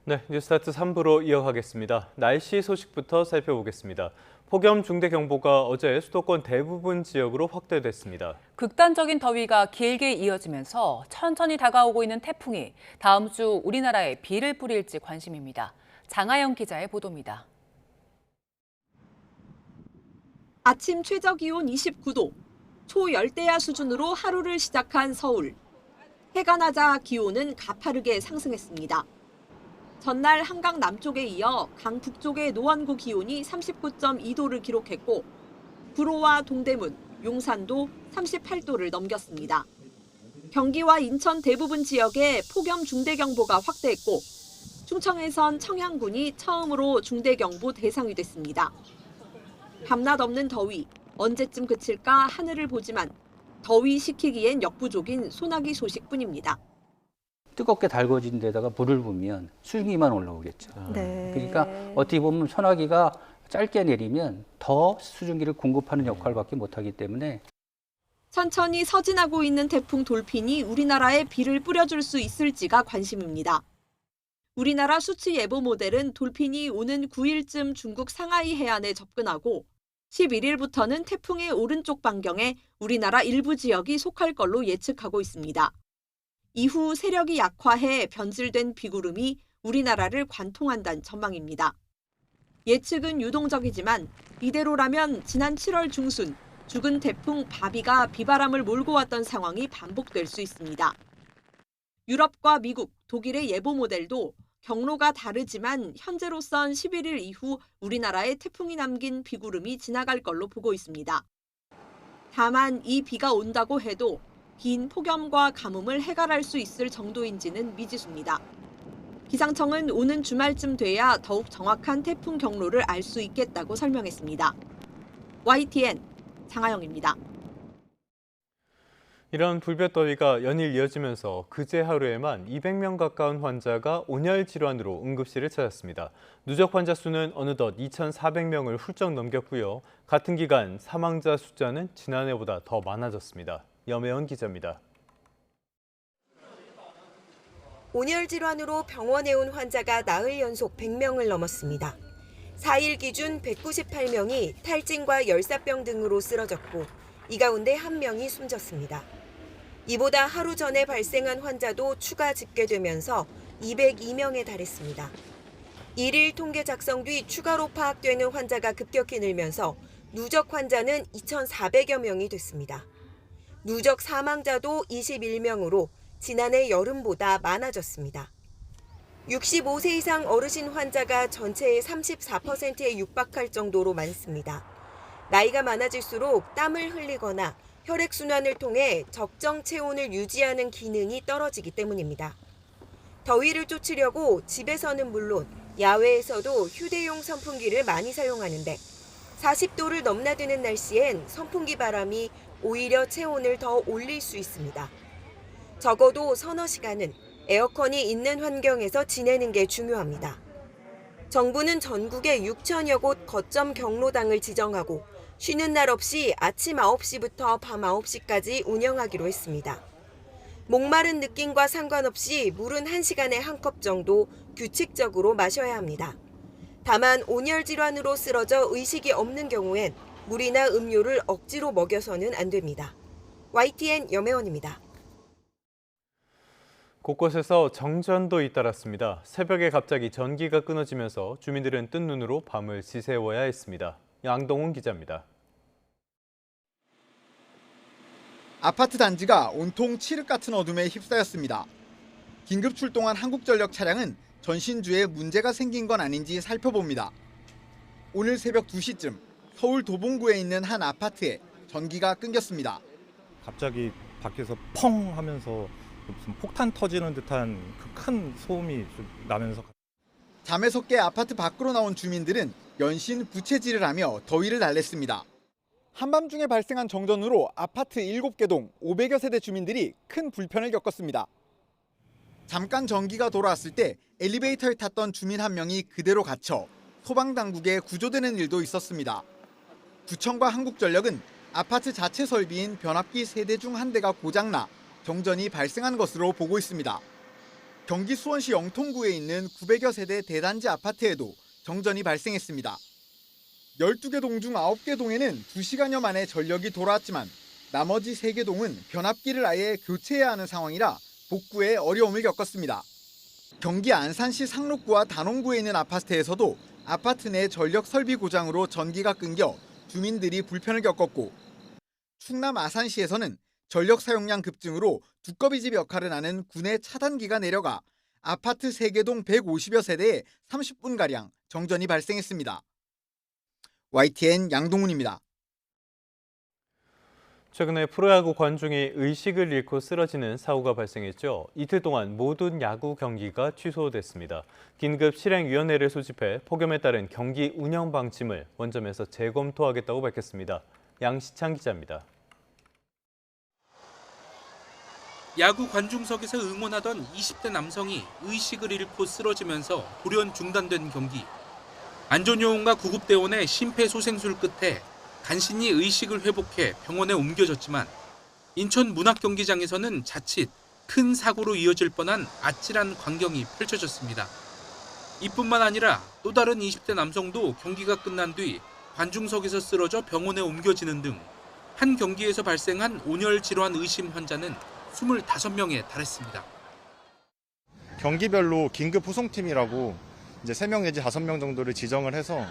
네, 뉴스타트 3부로 이어가겠습니다. 날씨 소식부터 살펴보겠습니다. 폭염 중대경보가 어제 수도권 대부분 지역으로 확대됐습니다. 극단적인 더위가 길게 이어지면서 천천히 다가오고 있는 태풍이 다음 주 우리나라에 비를 뿌릴지 관심입니다. 장하영 기자의 보도입니다. 아침 최저기온 29도, 초열대야 수준으로 하루를 시작한 서울. 해가 나자 기온은 가파르게 상승했습니다. 전날 한강 남쪽에 이어 강 북쪽의 노원구 기온이 39.2도를 기록했고 구로와 동대문, 용산도 38도를 넘겼습니다. 경기와 인천 대부분 지역에 폭염 중대경보가 확대했고 충청에선 청양군이 처음으로 중대경보 대상이 됐습니다. 밤낮 없는 더위, 언제쯤 그칠까 하늘을 보지만 더위 식히기엔 역부족인 소나기 소식뿐입니다. 뜨겁게 달궈진 데다가 불을 보면 수증기만 올라오겠죠. 네. 그러니까 어떻게 보면 소나기가 짧게 내리면 더 수증기를 공급하는 역할밖에 못하기 때문에 천천히 서진하고 있는 태풍 돌핀이 우리나라에 비를 뿌려줄 수 있을지가 관심입니다. 우리나라 수치 예보 모델은 돌핀이 오는 9일쯤 중국 상하이 해안에 접근하고 11일부터는 태풍의 오른쪽 반경에 우리나라 일부 지역이 속할 걸로 예측하고 있습니다. 이후 세력이 약화해 변질된 비구름이 우리나라를 관통한다는 전망입니다. 예측은 유동적이지만 이대로라면 지난 7월 중순 죽은 태풍 바비가 비바람을 몰고 왔던 상황이 반복될 수 있습니다. 유럽과 미국, 독일의 예보 모델도 경로가 다르지만 현재로선 11일 이후 우리나라에 태풍이 남긴 비구름이 지나갈 걸로 보고 있습니다. 다만 이 비가 온다고 해도 긴 폭염과 가뭄을 해결할 수 있을 정도인지는 미지수입니다. 기상청은 오는 주말쯤 돼야 더욱 정확한 태풍 경로를 알 수 있겠다고 설명했습니다. YTN 장하영입니다. 이런 불볕더위가 연일 이어지면서 그제 하루에만 200명 가까운 환자가 온열 질환으로 응급실을 찾았습니다. 누적 환자 수는 어느덧 2,400명을 훌쩍 넘겼고요. 같은 기간 사망자 숫자는 지난해보다 더 많아졌습니다. 염혜원 기자입니다. 온열 질환으로 병원에 온 환자가 나흘 연속 100명을 넘었습니다. 4일 기준 198명이 탈진과 열사병 등으로 쓰러졌고 이 가운데 1명이 숨졌습니다. 이보다 하루 전에 발생한 환자도 추가 집계되면서 202명에 달했습니다. 1일 통계 작성 뒤 추가로 파악되는 환자가 급격히 늘면서 누적 환자는 2,400여 명이 됐습니다. 누적 사망자도 21명으로 지난해 여름보다 많아졌습니다. 65세 이상 어르신 환자가 전체의 34%에 육박할 정도로 많습니다. 나이가 많아질수록 땀을 흘리거나 혈액순환을 통해 적정 체온을 유지하는 기능이 떨어지기 때문입니다. 더위를 쫓으려고 집에서는 물론 야외에서도 휴대용 선풍기를 많이 사용하는데 40도를 넘나드는 날씨엔 선풍기 바람이 오히려 체온을 더 올릴 수 있습니다. 적어도 서너 시간은 에어컨이 있는 환경에서 지내는 게 중요합니다. 정부는 전국에 6천여 곳 거점 경로당을 지정하고 쉬는 날 없이 아침 9시부터 밤 9시까지 운영하기로 했습니다. 목마른 느낌과 상관없이 물은 1시간에 한 컵 정도 규칙적으로 마셔야 합니다. 다만 온열 질환으로 쓰러져 의식이 없는 경우엔 물이나 음료를 억지로 먹여서는 안 됩니다. YTN 염혜원입니다. 곳곳에서 정전도 잇따랐습니다. 새벽에 갑자기 전기가 끊어지면서 주민들은 뜬 눈으로 밤을 지새워야 했습니다. 양동훈 기자입니다. 아파트 단지가 온통 칠흑 같은 어둠에 휩싸였습니다. 긴급 출동한 한국전력 차량은 전신주에 문제가 생긴 건 아닌지 살펴봅니다. 오늘 새벽 2시쯤 서울 도봉구에 있는 한 아파트에 전기가 끊겼습니다. 갑자기 밖에서 펑 하면서 무슨 폭탄 터지는 듯한 그 큰 소음이 나면서 잠에서 깨 아파트 밖으로 나온 주민들은 연신 부채질을 하며 더위를 달랬습니다. 한밤중에 발생한 정전으로 아파트 7개 동 500여 세대 주민들이 큰 불편을 겪었습니다. 잠깐 전기가 돌아왔을 때 엘리베이터에 탔던 주민 한 명이 그대로 갇혀 소방당국에 구조되는 일도 있었습니다. 구청과 한국전력은 아파트 자체 설비인 변압기 3대 중 한 대가 고장나 정전이 발생한 것으로 보고 있습니다. 경기 수원시 영통구에 있는 900여 세대 대단지 아파트에도 정전이 발생했습니다. 12개 동 중 9개 동에는 2시간여 만에 전력이 돌아왔지만 나머지 3개 동은 변압기를 아예 교체해야 하는 상황이라 복구에 어려움을 겪었습니다. 경기 안산시 상록구와 단원구에 있는 아파트에서도 아파트 내 전력 설비 고장으로 전기가 끊겨 주민들이 불편을 겪었고, 충남 아산시에서는 전력 사용량 급증으로 두꺼비집 역할을 하는 군의 차단기가 내려가 아파트 3개 동 150여 세대에 30분가량 정전이 발생했습니다. YTN 양동훈입니다. 최근에 프로야구 관중이 의식을 잃고 쓰러지는 사고가 발생했죠. 이틀 동안 모든 야구 경기가 취소됐습니다. 긴급 실행위원회를 소집해 폭염에 따른 경기 운영 방침을 원점에서 재검토하겠다고 밝혔습니다. 양시창 기자입니다. 야구 관중석에서 응원하던 20대 남성이 의식을 잃고 쓰러지면서 돌연 중단된 경기. 안전요원과 구급대원의 심폐소생술 끝에 간신히 의식을 회복해 병원에 옮겨졌지만 인천 문학경기장에서는 자칫 큰 사고로 이어질 뻔한 아찔한 광경이 펼쳐졌습니다. 이뿐만 아니라 또 다른 20대 남성도 경기가 끝난 뒤 관중석에서 쓰러져 병원에 옮겨지는 등 한 경기에서 발생한 온열 질환 의심 환자는 25명에 달했습니다. 경기별로 긴급 후송팀이라고 이제 3명 내지 5명 정도를 지정을 해서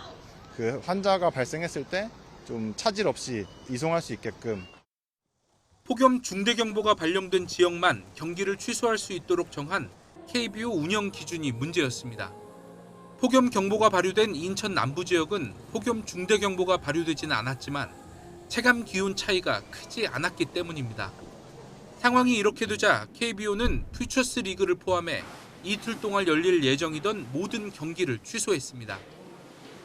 그 환자가 발생했을 때 좀 차질 없이 이송할 수 있게끔. 폭염 중대경보가 발령된 지역만 경기를 취소할 수 있도록 정한 KBO 운영 기준이 문제였습니다. 폭염 경보가 발효된 인천 남부 지역은 폭염 중대경보가 발효되지는 않았지만 체감 기온 차이가 크지 않았기 때문입니다. 상황이 이렇게 되자 KBO는 퓨처스 리그를 포함해 이틀 동안 열릴 예정이던 모든 경기를 취소했습니다.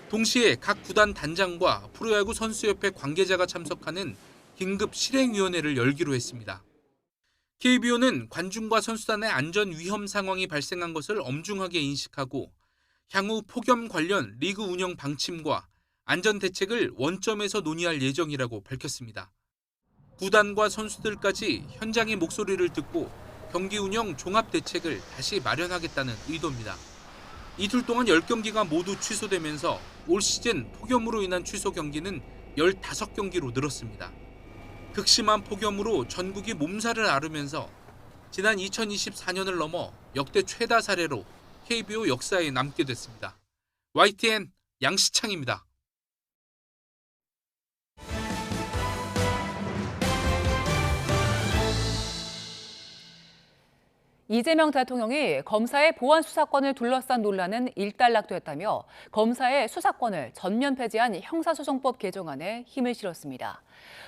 동시에 각 구단 단장과 프로야구 선수협회 관계자가 참석하는 긴급 실행위원회를 열기로 했습니다. KBO는 관중과 선수단의 안전 위험 상황이 발생한 것을 엄중하게 인식하고 향후 폭염 관련 리그 운영 방침과 안전 대책을 원점에서 논의할 예정이라고 밝혔습니다. 구단과 선수들까지 현장의 목소리를 듣고 경기 운영 종합 대책을 다시 마련하겠다는 의도입니다. 이틀 동안 10경기가 모두 취소되면서 올 시즌 폭염으로 인한 취소 경기는 15경기로 늘었습니다. 극심한 폭염으로 전국이 몸살을 앓으면서 지난 2024년을 넘어 역대 최다 사례로 KBO 역사에 남게 됐습니다. YTN 양시창입니다. 이재명 대통령이 검사의 보안 수사권을 둘러싼 논란은 일단락됐다며 검사의 수사권을 전면 폐지한 형사소송법 개정안에 힘을 실었습니다.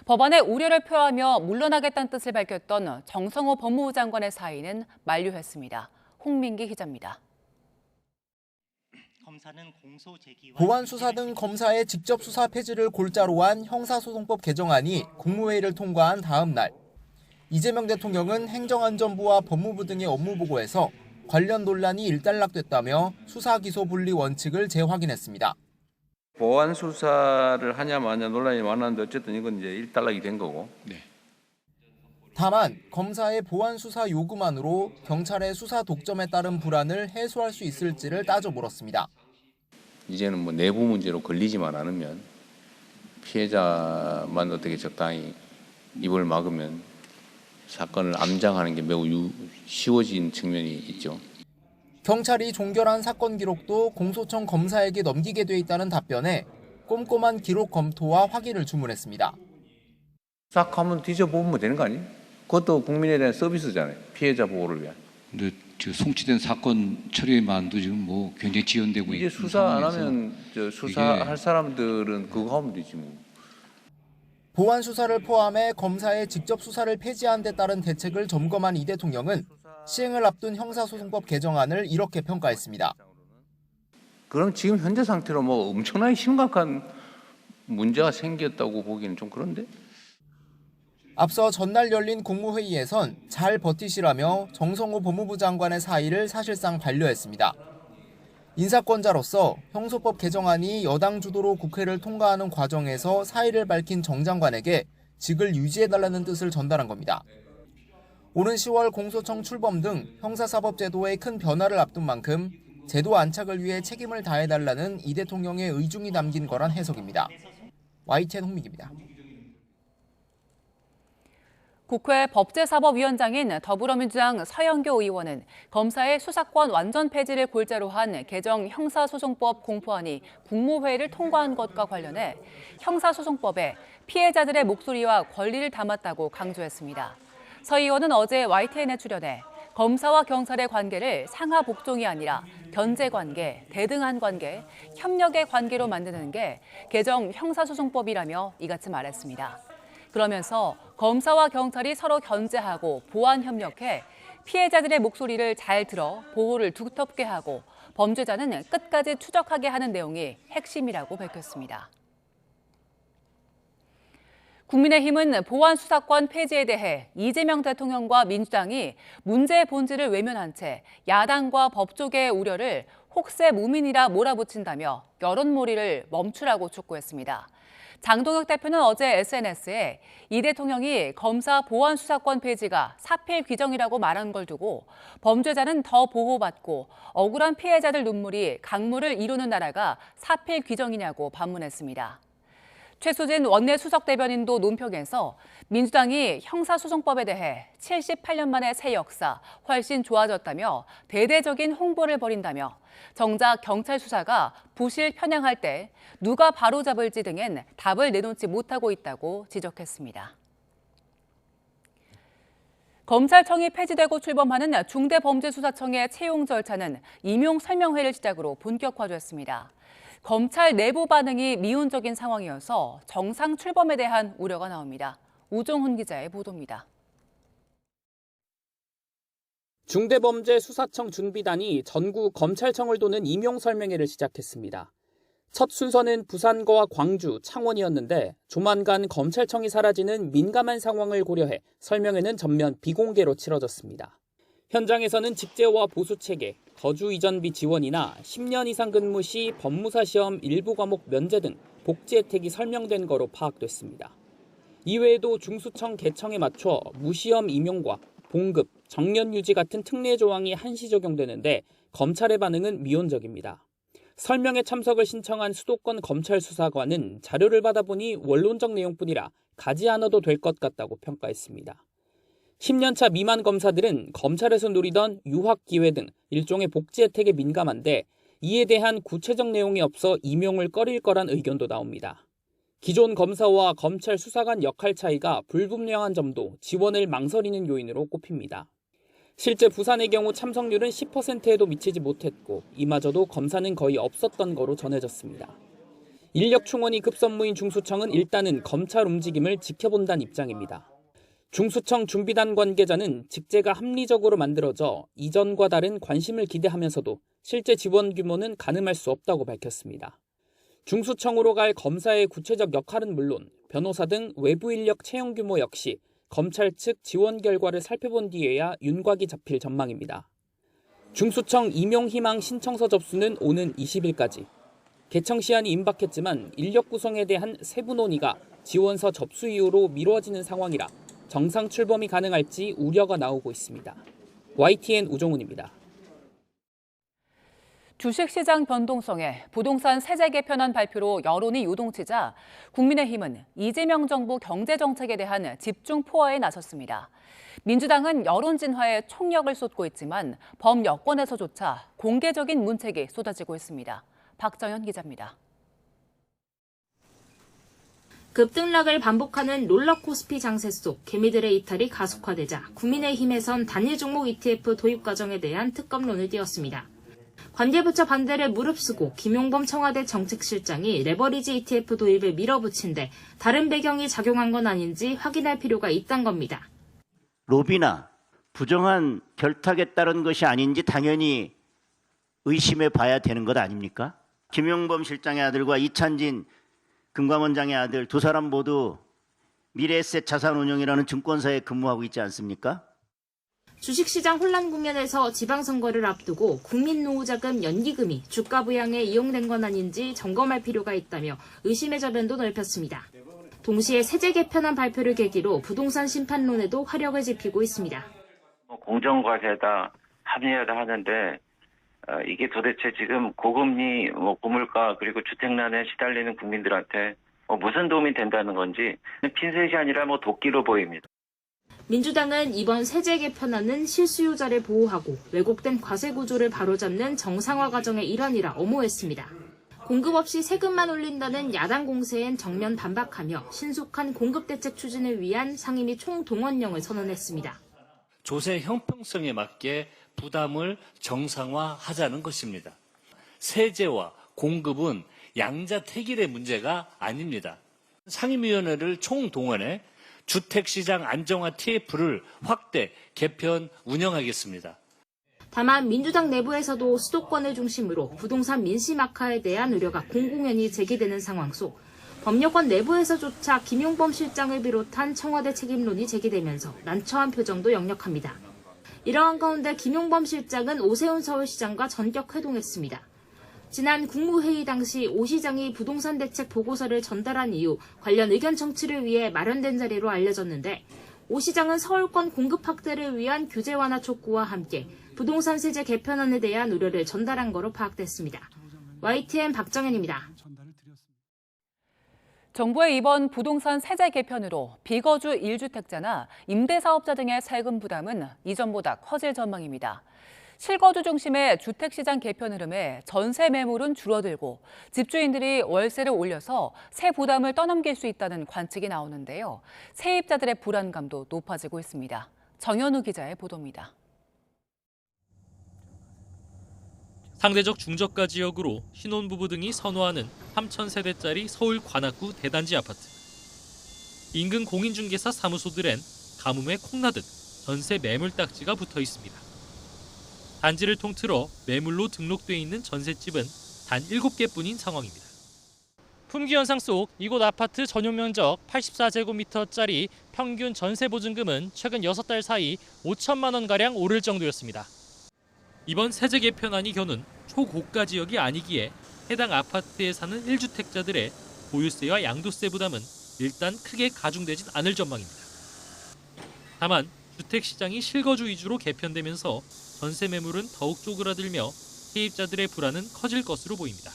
법안에 우려를 표하며 물러나겠다는 뜻을 밝혔던 정성호 법무부 장관의 사의는 만료했습니다. 홍민기 기자입니다. 보안 수사 등 검사의 직접 수사 폐지를 골자로 한 형사소송법 개정안이 국무회의를 통과한 다음 날, 이재명 대통령은 행정안전부와 법무부 등의 업무보고에서 관련 논란이 일단락됐다며 수사기소 분리 원칙을 재확인했습니다. 보안 수사를 하냐 마냐 논란이 많았는데 어쨌든 이건 이제 일단락이 된 거고. 네. 다만 검사의 보안 수사 요구만으로 경찰의 수사 독점에 따른 불안을 해소할 수 있을지를 따져 물었습니다. 이제는 뭐 내부 문제로 걸리지만 않으면 피해자만 어떻게 적당히 입을 막으면 사건을 암장하는 게 매우 쉬워진 측면이 있죠. 경찰이 종결한 사건 기록도 공소청 검사에게 넘기게 돼 있다는 답변에 꼼꼼한 기록 검토와 확인을 주문했습니다. 싹 한번 뒤져보면 되는 거 아니에요? 그것도 국민에 대한 서비스잖아요. 피해자 보호를 위한. 근데 지금 송치된 사건 처리만도 지금 뭐 굉장히 지연되고 이제 수사 안 하면 수사할 사람들은 그거 하면 되지 뭐. 보안 수사를 포함해 검사의 직접 수사를 폐지한 데 따른 대책을 점검한 이 대통령은 시행을 앞둔 형사소송법 개정안을 이렇게 평가했습니다. 그럼 지금 현재 상태로 뭐 엄청나게 심각한 문제가 생겼다고 보기는 좀 그런데? 앞서 전날 열린 국무회의에선 잘 버티시라며 정성호 법무부 장관의 사의를 사실상 반려했습니다. 인사권자로서 형소법 개정안이 여당 주도로 국회를 통과하는 과정에서 사의를 밝힌 정 장관에게 직을 유지해달라는 뜻을 전달한 겁니다. 오는 10월 공소청 출범 등 형사사법제도에 큰 변화를 앞둔 만큼 제도 안착을 위해 책임을 다해달라는 이 대통령의 의중이 담긴 거란 해석입니다. YTN 홍민기입니다. 국회 법제사법위원장인 더불어민주당 서영교 의원은 검사의 수사권 완전 폐지를 골자로 한 개정 형사소송법 공포안이 국무회의를 통과한 것과 관련해 형사소송법에 피해자들의 목소리와 권리를 담았다고 강조했습니다. 서 의원은 어제 YTN에 출연해 검사와 경찰의 관계를 상하 복종이 아니라 견제관계, 대등한 관계, 협력의 관계로 만드는 게 개정 형사소송법이라며 이같이 말했습니다. 그러면서 검사와 경찰이 서로 견제하고 보완 협력해 피해자들의 목소리를 잘 들어 보호를 두텁게 하고 범죄자는 끝까지 추적하게 하는 내용이 핵심이라고 밝혔습니다. 국민의힘은 보안 수사권 폐지에 대해 이재명 대통령과 민주당이 문제의 본질을 외면한 채 야당과 법조계의 우려를 혹세 무민이라 몰아붙인다며 여론몰이를 멈추라고 촉구했습니다. 장동혁 대표는 어제 SNS에 이 대통령이 검사 보안 수사권 폐지가 사필 규정이라고 말한 걸 두고 범죄자는 더 보호받고 억울한 피해자들 눈물이 강물을 이루는 나라가 사필 규정이냐고 반문했습니다. 최수진 원내 수석 대변인도 논평에서 민주당이 형사소송법에 대해 78년 만의 새 역사, 훨씬 좋아졌다며 대대적인 홍보를 벌인다며 정작 경찰 수사가 부실 편향할 때 누가 바로잡을지 등엔 답을 내놓지 못하고 있다고 지적했습니다. 검찰청이 폐지되고 출범하는 중대범죄수사청의 채용 절차는 임용 설명회를 시작으로 본격화됐습니다. 검찰 내부 반응이 미온적인 상황이어서 정상 출범에 대한 우려가 나옵니다. 우종훈 기자의 보도입니다. 중대범죄수사청 준비단이 전국 검찰청을 도는 임용 설명회를 시작했습니다. 첫 순서는 부산과 광주, 창원이었는데 조만간 검찰청이 사라지는 민감한 상황을 고려해 설명회는 전면 비공개로 치러졌습니다. 현장에서는 직제와 보수체계, 거주 이전비 지원이나 10년 이상 근무 시 법무사 시험 일부 과목 면제 등 복지 혜택이 설명된 거로 파악됐습니다. 이외에도 중수청 개청에 맞춰 무시험 임용과 봉급, 정년 유지 같은 특례 조항이 한시 적용되는데 검찰의 반응은 미온적입니다. 설명회 참석을 신청한 수도권 검찰 수사관은 자료를 받아보니 원론적 내용뿐이라 가지 않아도 될 것 같다고 평가했습니다. 10년차 미만 검사들은 검찰에서 누리던 유학 기회 등 일종의 복지 혜택에 민감한데 이에 대한 구체적 내용이 없어 임용을 꺼릴 거란 의견도 나옵니다. 기존 검사와 검찰 수사관 역할 차이가 불분명한 점도 지원을 망설이는 요인으로 꼽힙니다. 실제 부산의 경우 참석률은 10%에도 미치지 못했고 이마저도 검사는 거의 없었던 거로 전해졌습니다. 인력 충원이 급선무인 중수청은 일단은 검찰 움직임을 지켜본다는 입장입니다. 중수청 준비단 관계자는 직제가 합리적으로 만들어져 이전과 다른 관심을 기대하면서도 실제 지원 규모는 가늠할 수 없다고 밝혔습니다. 중수청으로 갈 검사의 구체적 역할은 물론 변호사 등 외부 인력 채용 규모 역시 검찰 측 지원 결과를 살펴본 뒤에야 윤곽이 잡힐 전망입니다. 중수청 임용 희망 신청서 접수는 오는 20일까지. 개청 시한이 임박했지만 인력 구성에 대한 세부 논의가 지원서 접수 이후로 미뤄지는 상황이라 정상 출범이 가능할지 우려가 나오고 있습니다. YTN 우종훈입니다. 주식시장 변동성에 부동산 세제 개편안 발표로 여론이 요동치자 국민의힘은 이재명 정부 경제정책에 대한 집중 포화에 나섰습니다. 민주당은 여론 진화에 총력을 쏟고 있지만 범여권에서조차 공개적인 문책이 쏟아지고 있습니다. 박정현 기자입니다. 급등락을 반복하는 롤러코스피 장세 속 개미들의 이탈이 가속화되자 국민의힘에선 단일 종목 ETF 도입 과정에 대한 특검론을 띄웠습니다. 관계부처 반대를 무릅쓰고 김용범 청와대 정책실장이 레버리지 ETF 도입을 밀어붙인 데 다른 배경이 작용한 건 아닌지 확인할 필요가 있다는 겁니다. 로비나 부정한 결탁에 따른 것이 아닌지 당연히 의심해 봐야 되는 것 아닙니까? 김용범 실장의 아들과 이찬진 금감원장의 아들 두 사람 모두 미래에셋 자산운용이라는 증권사에 근무하고 있지 않습니까? 주식시장 혼란 국면에서 지방선거를 앞두고 국민노후자금 연기금이 주가 부양에 이용된 건 아닌지 점검할 필요가 있다며 의심의 저변도 넓혔습니다. 동시에 세제 개편안 발표를 계기로 부동산 심판론에도 화력을 지피고 있습니다. 공정과세다, 합리화다 하는데 이게 도대체 지금 고금리, 고물가 그리고 주택난에 시달리는 국민들한테 무슨 도움이 된다는 건지 핀셋이 아니라 도끼로 보입니다. 민주당은 이번 세제 개편안은 실수요자를 보호하고 왜곡된 과세 구조를 바로잡는 정상화 과정의 일환이라 엄호했습니다. 공급 없이 세금만 올린다는 야당 공세엔 정면 반박하며 신속한 공급 대책 추진을 위한 상임위 총동원령을 선언했습니다. 조세 형평성에 맞게 부담을 정상화하자는 것입니다. 세제와 공급은 양자택일의 문제가 아닙니다. 상임위원회를 총동원해 주택시장 안정화 TF를 확대, 개편, 운영하겠습니다. 다만 민주당 내부에서도 수도권을 중심으로 부동산 민심 악화에 대한 우려가 공공연히 제기되는 상황 속 법률권 내부에서조차 김용범 실장을 비롯한 청와대 책임론이 제기되면서 난처한 표정도 역력합니다. 이러한 가운데 김용범 실장은 오세훈 서울시장과 전격 회동했습니다. 지난 국무회의 당시 오 시장이 부동산 대책 보고서를 전달한 이후 관련 의견 청취를 위해 마련된 자리로 알려졌는데 오 시장은 서울권 공급 확대를 위한 규제 완화 촉구와 함께 부동산 세제 개편안에 대한 우려를 전달한 거로 파악됐습니다. YTN 박정현입니다. 정부의 이번 부동산 세제 개편으로 비거주 1주택자나 임대사업자 등의 세금 부담은 이전보다 커질 전망입니다. 실거주 중심의 주택시장 개편 흐름에 전세 매물은 줄어들고 집주인들이 월세를 올려서 세 부담을 떠넘길 수 있다는 관측이 나오는데요. 세입자들의 불안감도 높아지고 있습니다. 정현우 기자의 보도입니다. 상대적 중저가 지역으로 신혼부부 등이 선호하는 3,000세대짜리 서울 관악구 대단지 아파트. 인근 공인중개사 사무소들엔 가뭄에 콩나듯 전세 매물 딱지가 붙어 있습니다. 단지를 통틀어 매물로 등록돼 있는 전셋집은 단 7개뿐인 상황입니다. 품귀 현상 속 이곳 아파트 전용 면적 84제곱미터짜리 평균 전세 보증금은 최근 6달 사이 5천만 원가량 오를 정도였습니다. 이번 세제 개편안이 겨눈 초고가 지역이 아니기에 해당 아파트에 사는 1주택자들의 보유세와 양도세 부담은 일단 크게 가중되진 않을 전망입니다. 다만 주택시장이 실거주 위주로 개편되면서 전세 매물은 더욱 쪼그라들며 세입자들의 불안은 커질 것으로 보입니다.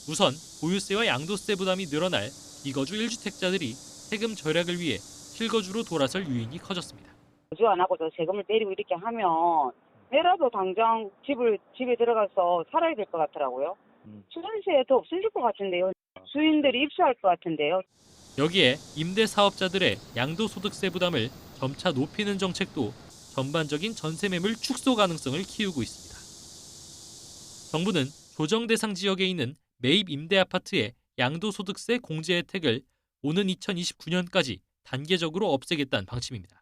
우선 보유세와 양도세 부담이 늘어날 비거주 1주택자들이 세금 절약을 위해 실거주로 돌아설 유인이 커졌습니다. 거주 안 하고 세금을 때리고 이렇게 하면 내라도 당장 집에 들어가서 살아야 될 것 같더라고요. 수전세 더 없어질 것 같은데요. 주인들이 입수할 것 같은데요. 여기에 임대사업자들의 양도소득세 부담을 점차 높이는 정책도 전반적인 전세 매물 축소 가능성을 키우고 있습니다. 정부는 조정 대상 지역에 있는 매입 임대 아파트의 양도소득세 공제 혜택을 오는 2029년까지 단계적으로 없애겠다는 방침입니다.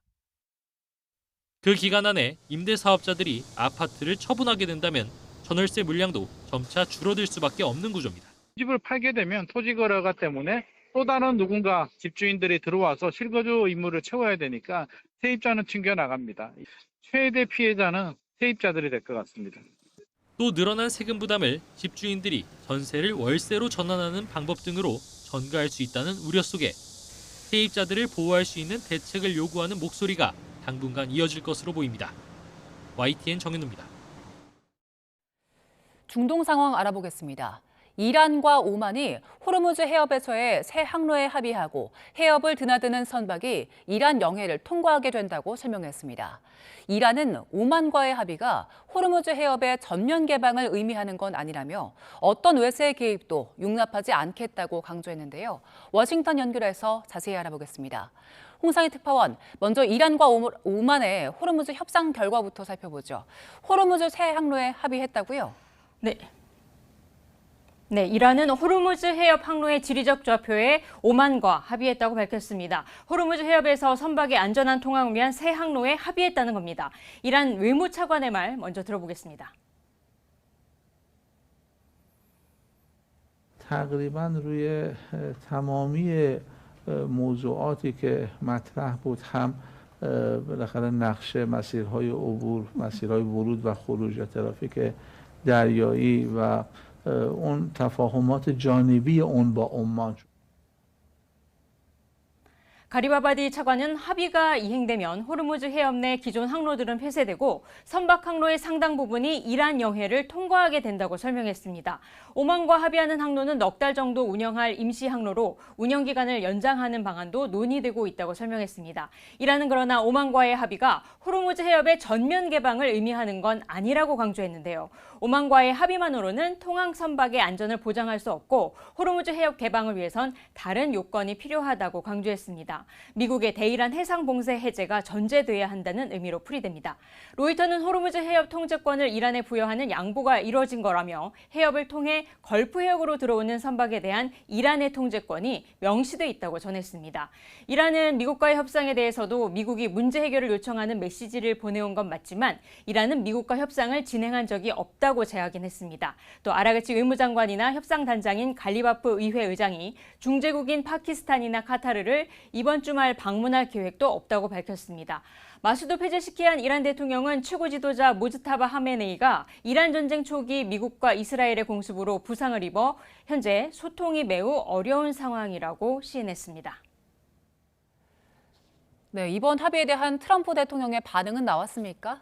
그 기간 안에 임대사업자들이 아파트를 처분하게 된다면 전월세 물량도 점차 줄어들 수밖에 없는 구조입니다. 집을 팔게 되면 토지 거래가 때문에 또 다른 누군가 집주인들이 들어와서 실거주 임무를 채워야 되니까 세입자는 튕겨나갑니다. 최대 피해자는 세입자들이 될 것 같습니다. 또 늘어난 세금 부담을 집주인들이 전세를 월세로 전환하는 방법 등으로 전가할 수 있다는 우려 속에 세입자들을 보호할 수 있는 대책을 요구하는 목소리가 당분간 이어질 것으로 보입니다. YTN 정현우입니다. 중동 상황 알아보겠습니다. 이란과 오만이 호르무즈 해협에서의 새 항로에 합의하고 해협을 드나드는 선박이 이란 영해를 통과하게 된다고 설명했습니다. 이란은 오만과의 합의가 호르무즈 해협의 전면 개방을 의미하는 건 아니라며 어떤 외세의 개입도 용납하지 않겠다고 강조했는데요. 워싱턴 연결해서 자세히 알아보겠습니다. 홍상희 특파원, 먼저 이란과 오만의 호르무즈 협상 결과부터 살펴보죠. 호르무즈 새 항로에 합의했다고요? 네, 이란은 호르무즈 해협 항로의 지리적 좌표에 오만과 합의했다고 밝혔습니다. 호르무즈 해협에서 선박의 안전한 통항을 위한 새 항로에 합의했다는 겁니다. 이란 외무차관의 말 먼저 들어보겠습니다. تقریبا روی تمامی موضوعاتی که مطرح بود هم بالاخره نقشه مسیرهای عبور، مسیرهای ورود و خروج، ترافیک دریایی و اون تفاهمات جانبی اون با عمان. 가리바바디 차관은 합의가 이행되면 호르무즈 해협 내 기존 항로들은 폐쇄되고 선박 항로의 상당 부분이 이란 영해를 통과하게 된다고 설명했습니다. 오만과 합의하는 항로는 넉 달 정도 운영할 임시 항로로 운영 기간을 연장하는 방안도 논의되고 있다고 설명했습니다. 이란은 그러나 오만과의 합의가 호르무즈 해협의 전면 개방을 의미하는 건 아니라고 강조했는데요. 오만과의 합의만으로는 통항 선박의 안전을 보장할 수 없고 호르무즈 해협 개방을 위해선 다른 요건이 필요하다고 강조했습니다. 미국의 대이란 해상 봉쇄 해제가 전제돼야 한다는 의미로 풀이됩니다. 로이터는 호르무즈 해협 통제권을 이란에 부여하는 양보가 이뤄진 거라며 해협을 통해 걸프 해역으로 들어오는 선박에 대한 이란의 통제권이 명시돼 있다고 전했습니다. 이란은 미국과의 협상에 대해서도 미국이 문제 해결을 요청하는 메시지를 보내온 건 맞지만 이란은 미국과 협상을 진행한 적이 없다고 제하긴 했습니다. 또 아라그치 외무장관이나 협상단장인 갈리바프 의회 의장이 중재국인 파키스탄이나 카타르를 이번 주말 방문할 계획도 없다고 밝혔습니다. 마수도 폐지시키한 이란 대통령은 최고 지도자 모즈타바 하메네이가 이란 전쟁 초기 미국과 이스라엘의 공습으로 부상을 입어 현재 소통이 매우 어려운 상황이라고 시인했습니다. 네, 이번 합의에 대한 트럼프 대통령의 반응은 나왔습니까?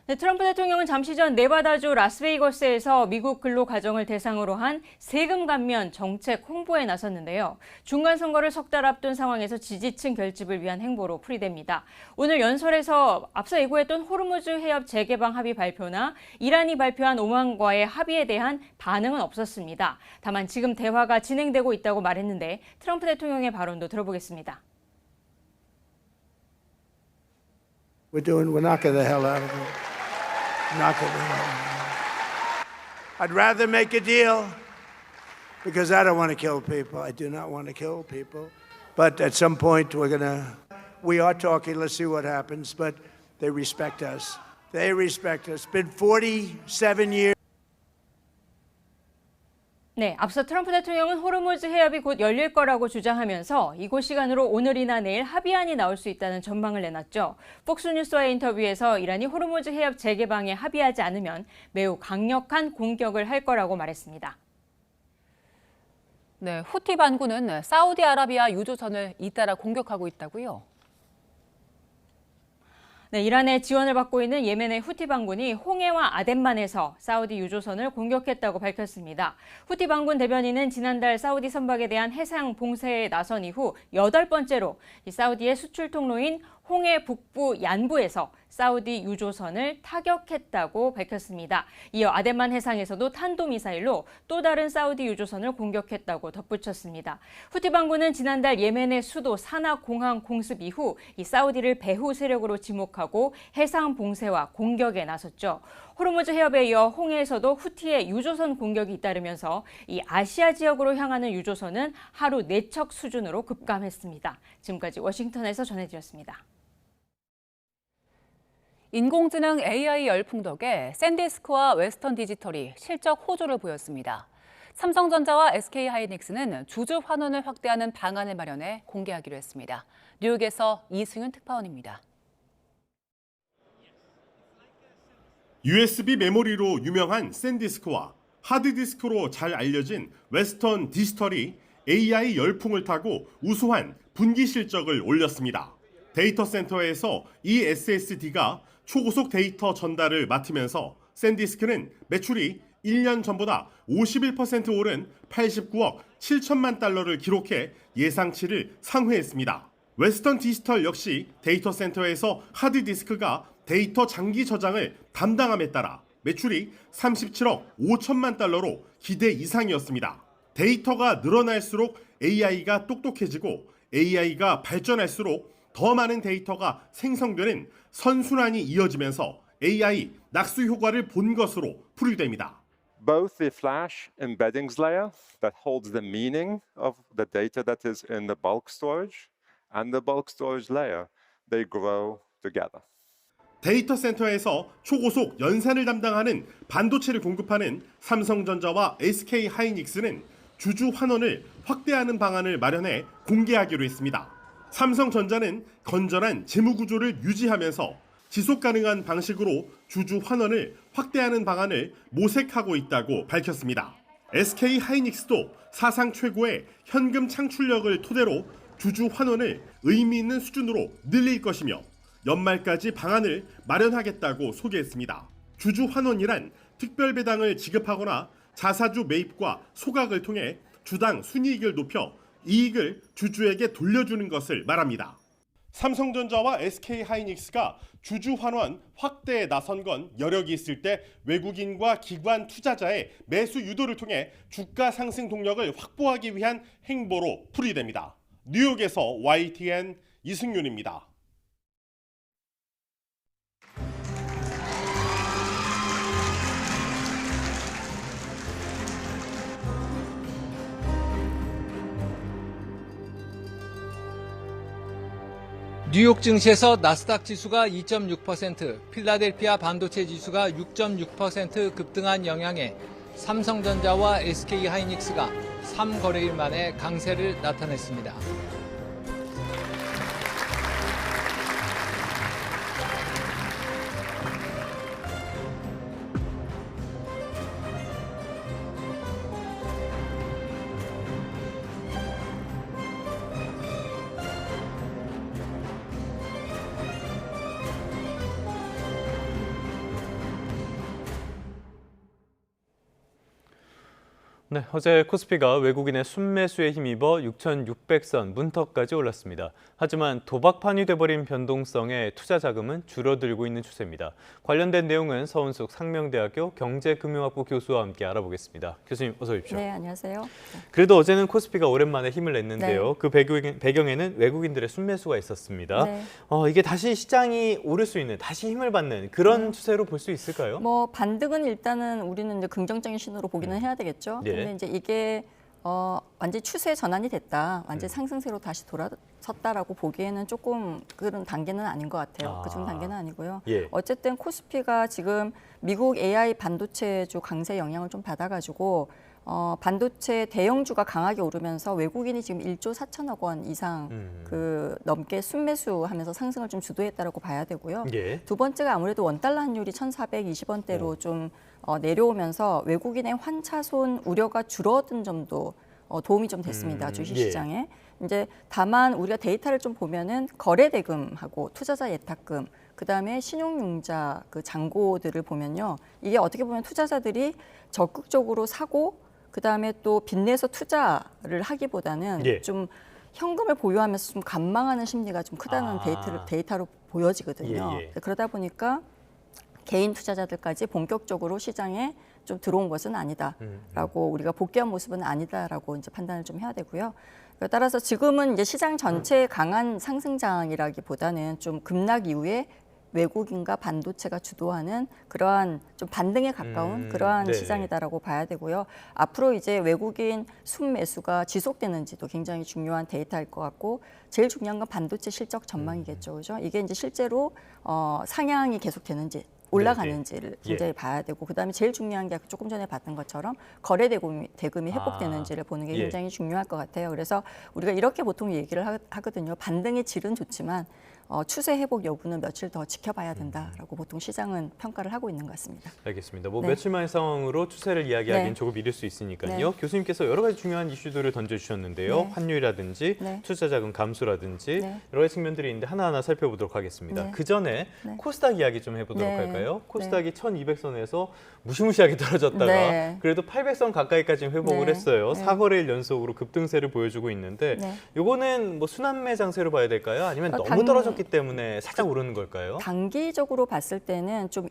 네, 트럼프 대통령은 잠시 전 네바다주 라스베이거스에서 미국 근로가정을 대상으로 한 세금 감면 정책 홍보에 나섰는데요. 중간선거를 석 달 앞둔 상황에서 지지층 결집을 위한 행보로 풀이됩니다. 오늘 연설에서 앞서 예고했던 호르무즈 해협 재개방 합의 발표나 이란이 발표한 오만과의 합의에 대한 반응은 없었습니다. 다만 지금 대화가 진행되고 있다고 말했는데 트럼프 대통령의 발언도 들어보겠습니다. We're knocking the hell out of it. Knocking the hell out of it. I'd rather make a deal because I don't want to kill people. I do not want to kill people. But at some point we are talking, let's see what happens, but they respect us. They respect us. It's been 47 years. 네, 앞서 트럼프 대통령은 호르무즈 해협이 곧 열릴 거라고 주장하면서 이곳 시간으로 오늘이나 내일 합의안이 나올 수 있다는 전망을 내놨죠. 폭스뉴스와의 인터뷰에서 이란이 호르무즈 해협 재개방에 합의하지 않으면 매우 강력한 공격을 할 거라고 말했습니다. 네, 후티 반군은 사우디아라비아 유조선을 잇따라 공격하고 있다고요? 네, 이란의 지원을 받고 있는 예멘의 후티 반군이 홍해와 아덴만에서 사우디 유조선을 공격했다고 밝혔습니다. 후티 반군 대변인은 지난달 사우디 선박에 대한 해상 봉쇄에 나선 이후 8번째로 사우디의 수출 통로인 홍해 북부 얀부에서 사우디 유조선을 타격했다고 밝혔습니다. 이어 아덴만 해상에서도 탄도미사일로 또 다른 사우디 유조선을 공격했다고 덧붙였습니다. 후티 반군은 지난달 예멘의 수도 사나 공항 공습 이후 이 사우디를 배후 세력으로 지목하고 해상 봉쇄와 공격에 나섰죠. 호르무즈 해협에 이어 홍해에서도 후티의 유조선 공격이 잇따르면서 이 아시아 지역으로 향하는 유조선은 하루 4척 수준으로 급감했습니다. 지금까지 워싱턴에서 전해드렸습니다. 인공지능 AI 열풍 덕에 샌디스크와 웨스턴 디지털이 실적 호조를 보였습니다. 삼성전자와 SK하이닉스는 주주 환원을 확대하는 방안을 마련해 공개하기로 했습니다. 뉴욕에서 이승윤 특파원입니다. USB 메모리로 유명한 샌디스크와 하드디스크로 잘 알려진 웨스턴 디지털이 AI 열풍을 타고 우수한 분기 실적을 올렸습니다. 데이터 센터에서 이 SSD가 초고속 데이터 전달을 맡으면서 샌디스크는 매출이 1년 전보다 51% 오른 89억 7천만 달러를 기록해 예상치를 상회했습니다. 웨스턴 디지털 역시 데이터 센터에서 하드디스크가 데이터 장기 저장을 담당함에 따라 매출이 37억 5천만 달러로 기대 이상이었습니다. 데이터가 늘어날수록 AI가 똑똑해지고 AI가 발전할수록 더 많은 데이터가 생성되는 선순환이 이어지면서 AI 낙수 효과를 본 것으로 풀이됩니다. Both the flash embeddings layer that holds the meaning of the data that is in the bulk storage and the bulk storage layer, they grow together. 데이터 센터에서 초고속 연산을 담당하는 반도체를 공급하는 삼성전자와 SK하이닉스는 주주 환원을 확대하는 방안을 마련해 공개하기로 했습니다. 삼성전자는 건전한 재무 구조를 유지하면서 지속 가능한 방식으로 주주 환원을 확대하는 방안을 모색하고 있다고 밝혔습니다. SK 하이닉스도 사상 최고의 현금 창출력을 토대로 주주 환원을 의미 있는 수준으로 늘릴 것이며 연말까지 방안을 마련하겠다고 소개했습니다. 주주 환원이란 특별 배당을 지급하거나 자사주 매입과 소각을 통해 주당 순이익을 높여 이익을 주주에게 돌려주는 것을 말합니다. 삼성전자와 SK하이닉스가 주주 환원 확대에 나선 건 여력이 있을 때 외국인과 기관 투자자의 매수 유도를 통해 주가 상승 동력을 확보하기 위한 행보로 풀이됩니다. 뉴욕에서 YTN 이승윤입니다. 뉴욕 증시에서 나스닥 지수가 2.6%, 필라델피아 반도체 지수가 6.6% 급등한 영향에 삼성전자와 SK하이닉스가 3거래일 만에 강세를 나타냈습니다. 네, 어제 코스피가 외국인의 순매수에 힘입어 6,600선 문턱까지 올랐습니다. 하지만 도박판이 돼버린 변동성에 투자 자금은 줄어들고 있는 추세입니다. 관련된 내용은 서은숙 상명대학교 경제금융학부 교수와 함께 알아보겠습니다. 교수님 어서 오십시오. 네, 안녕하세요. 그래도 어제는 코스피가 오랜만에 힘을 냈는데요. 네. 그 배경에는 외국인들의 순매수가 있었습니다. 네. 이게 다시 시장이 오를 수 있는, 다시 힘을 받는 그런 추세로 볼 수 있을까요? 뭐 반등은 일단은 우리는 이제 긍정적인 신호로 보기는 해야 되겠죠. 네. 근데 이제 이게 완전히 추세 전환이 됐다, 완전히 상승세로 다시 돌아섰다라고 보기에는 조금 그런 단계는 아닌 것 같아요. 그 정도 단계는 아니고요. 예. 어쨌든 코스피가 지금 미국 AI 반도체주 강세 영향을 좀 받아가지고 반도체 대형주가 강하게 오르면서 외국인이 지금 1조 4천억 원 이상 그 넘게 순매수하면서 상승을 좀 주도했다라고 봐야 되고요. 예. 두 번째가 아무래도 원달러 환율이 1,420원대로 좀 내려오면서 외국인의 환차손 우려가 줄어든 점도 도움이 좀 됐습니다. 주식시장에. 이제 다만 우리가 데이터를 좀 보면은 거래 대금하고 투자자 예탁금, 그다음에 신용융자 그 잔고들을 보면요. 이게 어떻게 보면 투자자들이 적극적으로 사고 그다음에 또 빚내서 투자를 하기보다는 예. 좀 현금을 보유하면서 좀 감망하는 심리가 좀 크다는 데이터로 보여지거든요. 예. 그러다 보니까 개인 투자자들까지 본격적으로 시장에 좀 들어온 것은 아니다라고 우리가 복귀한 모습은 아니다라고 이제 판단을 좀 해야 되고요. 따라서 지금은 이제 시장 전체의 강한 상승장이라기보다는 좀 급락 이후에 외국인과 반도체가 주도하는 그러한 좀 반등에 가까운 그러한 네네. 시장이다라고 봐야 되고요. 앞으로 이제 외국인 순매수가 지속되는지도 굉장히 중요한 데이터일 것 같고, 제일 중요한 건 반도체 실적 전망이겠죠, 그죠? 이게 이제 실제로 상향이 계속되는지 올라가는지를 굉장히 봐야 되고, 그다음에 제일 중요한 게 조금 전에 봤던 것처럼 거래 대금이 회복되는지를 보는 게 굉장히 중요할 것 같아요. 그래서 우리가 이렇게 보통 얘기를 하거든요. 반등의 질은 좋지만 추세 회복 여부는 며칠 더 지켜봐야 된다라고 보통 시장은 평가를 하고 있는 것 같습니다. 알겠습니다. 뭐 네. 며칠 만의 상황으로 추세를 이야기하기는 네. 조금 이를 수 있으니까요. 네. 교수님께서 여러 가지 중요한 이슈들을 던져주셨는데요. 네. 환율이라든지 네. 투자자금 감소라든지 네. 여러 가지 측면들이 있는데 하나하나 살펴보도록 하겠습니다. 네. 그 전에 네. 코스닥 이야기 좀 해보도록 네. 할까요? 코스닥이 1200선에서 무시무시하게 떨어졌다가 네. 그래도 800선 가까이까지 회복을 네. 했어요. 네. 4거래일 연속으로 급등세를 보여주고 있는데 네. 이거는 뭐 순환매 장세로 봐야 될까요? 아니면 너무 당- 떨어졌기 때문에 살짝 오르는 걸까요? 단기적으로 봤을 때는 좀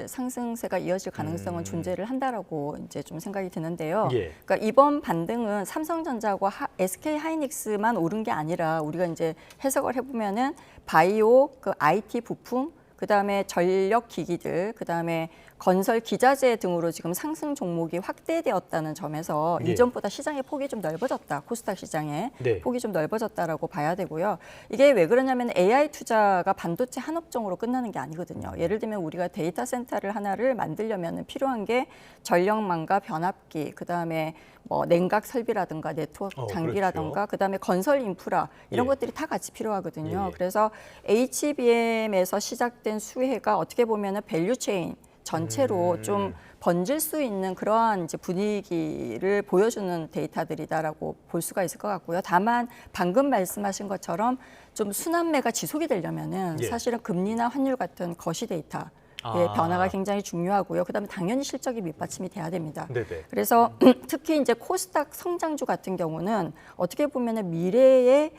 상승세가 이어질 가능성은 존재를 한다라고 이제 좀 생각이 드는데요. 예. 그러니까 이번 반등은 삼성전자와 SK하이닉스만 오른 게 아니라 우리가 이제 해석을 해보면은 바이오, 그 IT 부품, 그다음에 전력 기기들, 그다음에 건설 기자재 등으로 지금 상승 종목이 확대되었다는 점에서 예. 이전보다 시장의 폭이 좀 넓어졌다. 코스닥 시장의 네. 폭이 좀 넓어졌다라고 봐야 되고요. 이게 왜 그러냐면 AI 투자가 반도체 한 업종으로 끝나는 게 아니거든요. 예를 들면 우리가 데이터 센터를 하나를 만들려면 필요한 게 전력망과 변압기, 그다음에 뭐 냉각 설비라든가 네트워크 장비라든가 그렇죠. 그다음에 건설 인프라 이런 예. 것들이 다 같이 필요하거든요. 예. 그래서 HBM에서 시작된 수혜가 어떻게 보면은 밸류체인 전체로 좀 번질 수 있는 그러한 이제 분위기를 보여주는 데이터들이다라고 볼 수가 있을 것 같고요. 다만 방금 말씀하신 것처럼 좀 순환매가 지속이 되려면은 사실은 금리나 환율 같은 거시 데이터의 변화가 굉장히 중요하고요. 그다음에 당연히 실적이 밑받침이 돼야 됩니다. 네네. 그래서 특히 이제 코스닥 성장주 같은 경우는 어떻게 보면은 미래의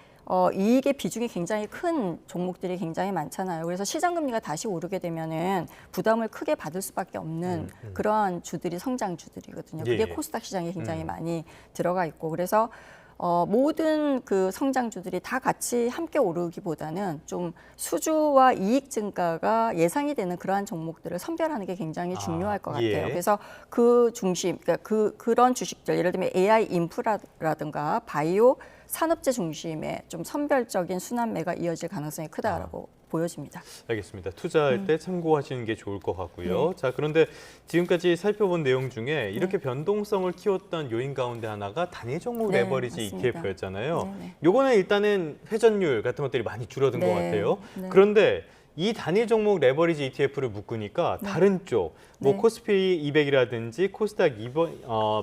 이익의 비중이 굉장히 큰 종목들이 굉장히 많잖아요. 그래서 시장 금리가 다시 오르게 되면은 부담을 크게 받을 수밖에 없는 그러한 주들이 성장주들이거든요. 그게 코스닥 시장에 굉장히 많이 들어가 있고 그래서 모든 그 성장주들이 다 같이 함께 오르기보다는 좀 수주와 이익 증가가 예상이 되는 그러한 종목들을 선별하는 게 굉장히 중요할 것 같아요. 그래서 그 중심, 그러니까 그런 주식들, 예를 들면 AI 인프라라든가 바이오 산업재 중심의 좀 선별적인 순환매가 이어질 가능성이 크다라고 보여집니다. 알겠습니다. 투자할 때 참고하시는 게 좋을 것 같고요. 자, 그런데 지금까지 살펴본 내용 중에 이렇게 변동성을 키웠던 요인 가운데 하나가 단일 종목 레버리지 ETF였잖아요. 요거는 일단은 회전율 같은 것들이 많이 줄어든 것 같아요. 그런데 이 단일 종목 레버리지 ETF를 묶으니까 다른 쪽, 뭐 코스피 200이라든지 코스닥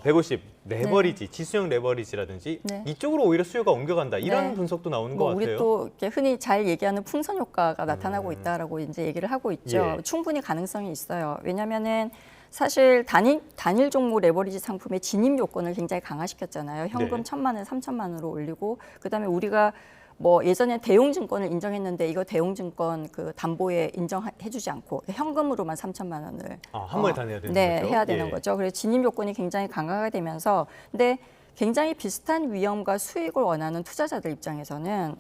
150 레버리지, 지수형 레버리지라든지 이쪽으로 오히려 수요가 옮겨간다. 이런 분석도 나오는 것 같아요. 우리 또 이렇게 흔히 잘 얘기하는 풍선 효과가 나타나고 있다라고 이제 얘기를 하고 있죠. 충분히 가능성이 있어요. 왜냐하면은 사실 단일 종목 레버리지 상품의 진입 요건을 굉장히 강화시켰잖아요. 현금 1,000만 원, 3,000만 원으로 올리고 그다음에 우리가 뭐 예전에 대용증권을 인정했는데 이거 대용증권 그 담보에 인정해주지 않고 현금으로만 3,000만 원을 한 번에 다 내야 되는 거죠? 해야 되는 거죠. 그래서 진입 요건이 굉장히 강화가 되면서 근데 굉장히 비슷한 위험과 수익을 원하는 투자자들 입장에서는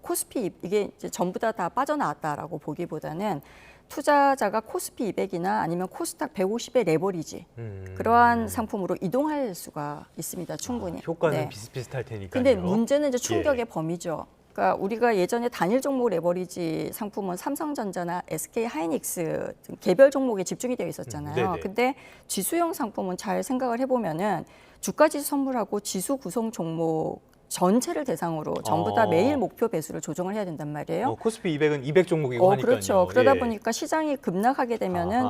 코스피 이게 이제 전부 다 빠져나왔다라고 보기보다는 투자자가 코스피 200이나 아니면 코스닥 150의 레버리지 그러한 상품으로 이동할 수가 있습니다. 충분히. 효과는 비슷비슷할 테니까요. 근데 문제는 이제 충격의 범위죠. 그러니까 우리가 예전에 단일 종목 레버리지 상품은 삼성전자나 SK 하이닉스 등 개별 종목에 집중이 되어 있었잖아요. 근데 지수형 상품은 잘 생각을 해보면은 주가지수 선물하고 지수 구성 종목 전체를 대상으로 전부 다 매일 목표 배수를 조정을 해야 된단 말이에요. 코스피 200은 200 종목이고 하니까요. 그렇죠. 그러다 보니까 시장이 급락하게 되면은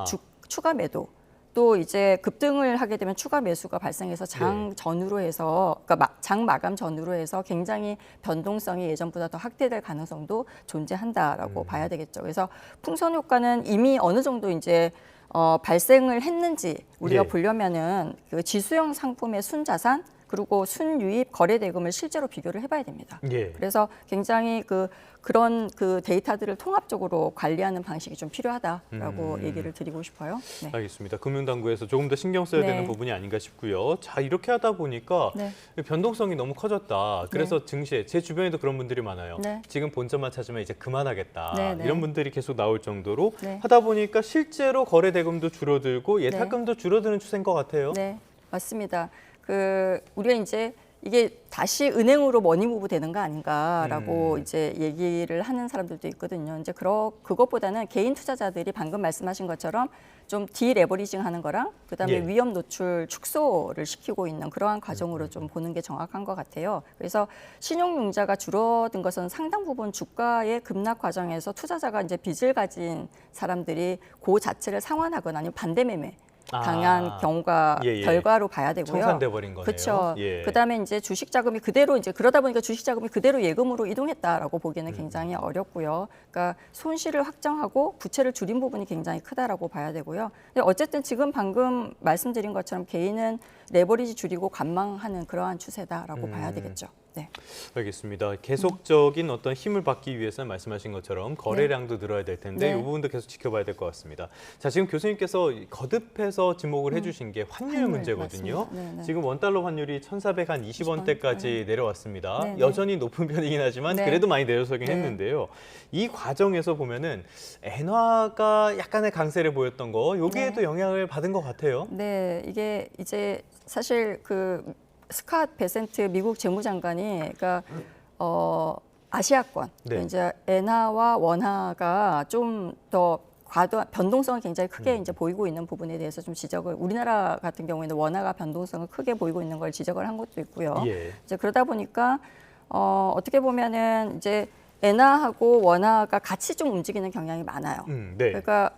추가 매도 또 이제 급등을 하게 되면 추가 매수가 발생해서 장 전후로 해서 그러니까 장 마감 전후로 해서 굉장히 변동성이 예전보다 더 확대될 가능성도 존재한다라고 봐야 되겠죠. 그래서 풍선 효과는 이미 어느 정도 이제 발생을 했는지 우리가 보려면은 그 지수형 상품의 순자산 그리고 순유입 거래 대금을 실제로 비교를 해봐야 됩니다. 그래서 굉장히 그런 데이터들을 통합적으로 관리하는 방식이 좀 필요하다라고 얘기를 드리고 싶어요. 알겠습니다. 금융당국에서 조금 더 신경 써야 되는 부분이 아닌가 싶고요. 자, 이렇게 하다 보니까 변동성이 너무 커졌다. 그래서 증시에 제 주변에도 그런 분들이 많아요. 지금 본점만 찾으면 이제 그만하겠다. 이런 분들이 계속 나올 정도로 하다 보니까 실제로 거래 대금도 줄어들고 예탁금도 줄어드는 추세인 것 같아요. 네, 맞습니다. 우리가 이제 이게 다시 은행으로 머니무브 되는 거 아닌가라고 이제 얘기를 하는 사람들도 있거든요. 이제 그것보다는 개인 투자자들이 방금 말씀하신 것처럼 좀 디레버리징 하는 거랑 그다음에 위험 노출 축소를 시키고 있는 그러한 과정으로 좀 보는 게 정확한 것 같아요. 그래서 신용융자가 줄어든 것은 상당 부분 주가의 급락 과정에서 투자자가 이제 빚을 가진 사람들이 그 자체를 상환하거나 아니면 반대 매매 당한 경우가 결과로 봐야 되고요. 청산돼 버린 거네요. 그렇죠. 그다음에 이제 주식 자금이 그대로 이제 그러다 보니까 주식 자금이 그대로 예금으로 이동했다라고 보기는 굉장히 어렵고요. 그러니까 손실을 확정하고 부채를 줄인 부분이 굉장히 크다라고 봐야 되고요. 근데 어쨌든 지금 방금 말씀드린 것처럼 개인은 레버리지 줄이고 관망하는 그러한 추세다라고 봐야 되겠죠. 알겠습니다. 계속적인 어떤 힘을 받기 위해서는 말씀하신 것처럼 거래량도 늘어야 될 텐데 이 부분도 계속 지켜봐야 될 것 같습니다. 자, 지금 교수님께서 거듭해서 지목을 해주신 게 환율 문제거든요. 지금 원달러 환율이 1,420원대까지 내려왔습니다. 여전히 높은 편이긴 하지만 그래도 많이 내려서긴 했는데요. 이 과정에서 보면은 엔화가 약간의 강세를 보였던 거 여기에도 영향을 받은 것 같아요. 네, 이게 이제 사실 스캇 베센트 미국 재무장관이 그러니까 아시아권 이제 엔화와 원화가 좀 더 과도한 변동성을 굉장히 크게 이제 보이고 있는 부분에 대해서 좀 지적을 우리나라 같은 경우에는 원화가 변동성을 크게 보이고 있는 걸 지적을 한 것도 있고요. 이제 그러다 보니까 어떻게 보면은 이제 엔화하고 원화가 같이 좀 움직이는 경향이 많아요. 그러니까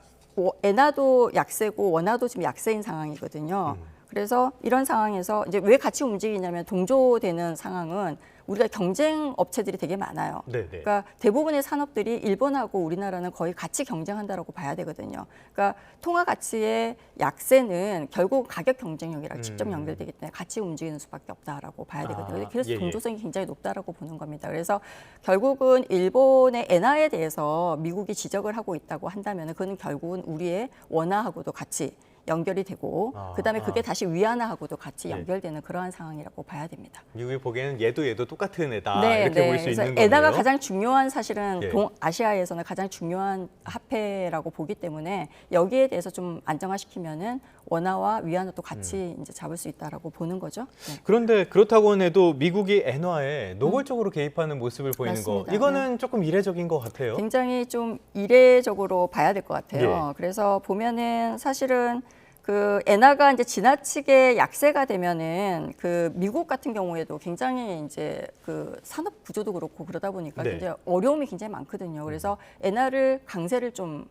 엔화도 약세고 원화도 지금 약세인 상황이거든요. 그래서 이런 상황에서 이제 왜 같이 움직이냐면 동조되는 상황은 우리가 경쟁 업체들이 되게 많아요. 네네. 그러니까 대부분의 산업들이 일본하고 우리나라는 거의 같이 경쟁한다라고 봐야 되거든요. 그러니까 통화 가치의 약세는 결국 가격 경쟁력이랑 직접 연결되기 때문에 같이 움직이는 수밖에 없다라고 봐야 되거든요. 그래서 예, 예. 동조성이 굉장히 높다라고 보는 겁니다. 그래서 결국은 일본의 엔화에 대해서 미국이 지적을 하고 있다고 한다면 그거는 결국은 우리의 원화하고도 같이 연결이 되고 그다음에 그게 다시 위안화하고도 같이 연결되는 그러한 상황이라고 봐야 됩니다. 미국이 보기에는 얘도 똑같은 애다 네, 이렇게 볼 수 그래서 있는 거네요. 엔화가 가장 중요한 사실은 예. 동아시아에서는 가장 중요한 화폐라고 보기 때문에 여기에 대해서 좀 안정화시키면은 원화와 위안화도 같이 이제 잡을 수 있다라고 보는 거죠. 네. 그런데 그렇다고는 해도 미국이 엔화에 노골적으로 개입하는 모습을 보이는 맞습니다. 거 이거는 조금 이례적인 것 같아요. 굉장히 좀 이례적으로 봐야 될 것 같아요. 예. 그래서 보면은 사실은 그 엔화가 이제 지나치게 약세가 되면은 그 미국 같은 경우에도 굉장히 이제 그 산업 구조도 그렇고 그러다 보니까 네. 굉장히 어려움이 굉장히 많거든요. 그래서 엔화를 강세를 좀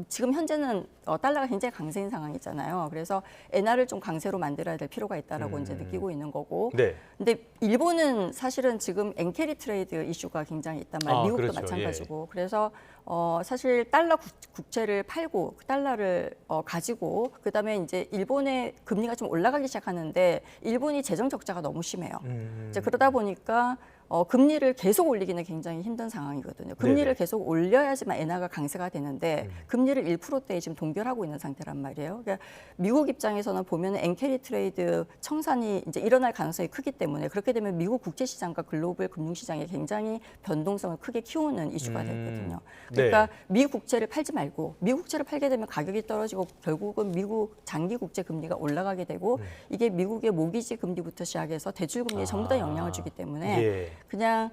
지금 현재는 달러가 굉장히 강세인 상황이잖아요. 그래서 엔화를 좀 강세로 만들어야 될 필요가 있다라고 이제 느끼고 있는 거고. 네. 근데 일본은 사실은 지금 엔캐리 트레이드 이슈가 굉장히 있단 말이에요. 미국도 그렇죠. 마찬가지고. 그래서 사실 달러 국채를 팔고 그 달러를 가지고 그다음에 이제 일본의 금리가 좀 올라가기 시작하는데 일본이 재정 적자가 너무 심해요. 이제 그러다 보니까 금리를 계속 올리기는 굉장히 힘든 상황이거든요. 금리를 네네. 계속 올려야지만 엔화가 강세가 되는데 금리를 1%대에 지금 동결하고 있는 상태란 말이에요. 그러니까 미국 입장에서는 보면 엔캐리 트레이드 청산이 이제 일어날 가능성이 크기 때문에 그렇게 되면 미국 국제 시장과 글로벌 금융 시장에 굉장히 변동성을 크게 키우는 이슈가 되거든요. 그러니까 미국 국채를 팔지 말고 미국 국채를 팔게 되면 가격이 떨어지고 결국은 미국 장기 국제 금리가 올라가게 되고 이게 미국의 모기지 금리부터 시작해서 대출 금리에 전부 다 영향을 주기 때문에 그냥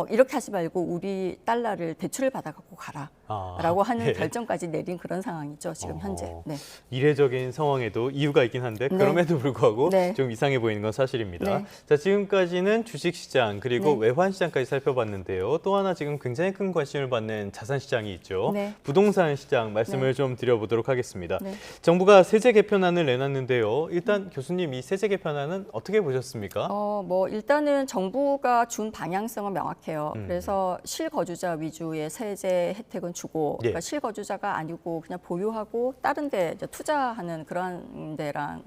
이렇게 하지 말고 우리 달러를 대출을 받아갖고 가라라고 하는 결정까지 내린 그런 상황이죠. 지금 현재. 네. 이례적인 상황에도 이유가 있긴 한데 그럼에도 불구하고 좀 이상해 보이는 건 사실입니다. 네. 자, 지금까지는 주식시장 그리고 네. 외환시장까지 살펴봤는데요. 또 하나 지금 굉장히 큰 관심을 받는 자산시장이 있죠. 네. 부동산 시장 말씀을 네. 좀 드려보도록 하겠습니다. 네. 정부가 세제 개편안을 내놨는데요. 일단 교수님 이 세제 개편안은 어떻게 보셨습니까? 뭐 일단은 정부가 준 방향성은 명확해요. 그래서 실거주자 위주의 세제 혜택은 주고 그러니까 실거주자가 아니고 그냥 보유하고 다른 데 이제 투자하는 그런 데랑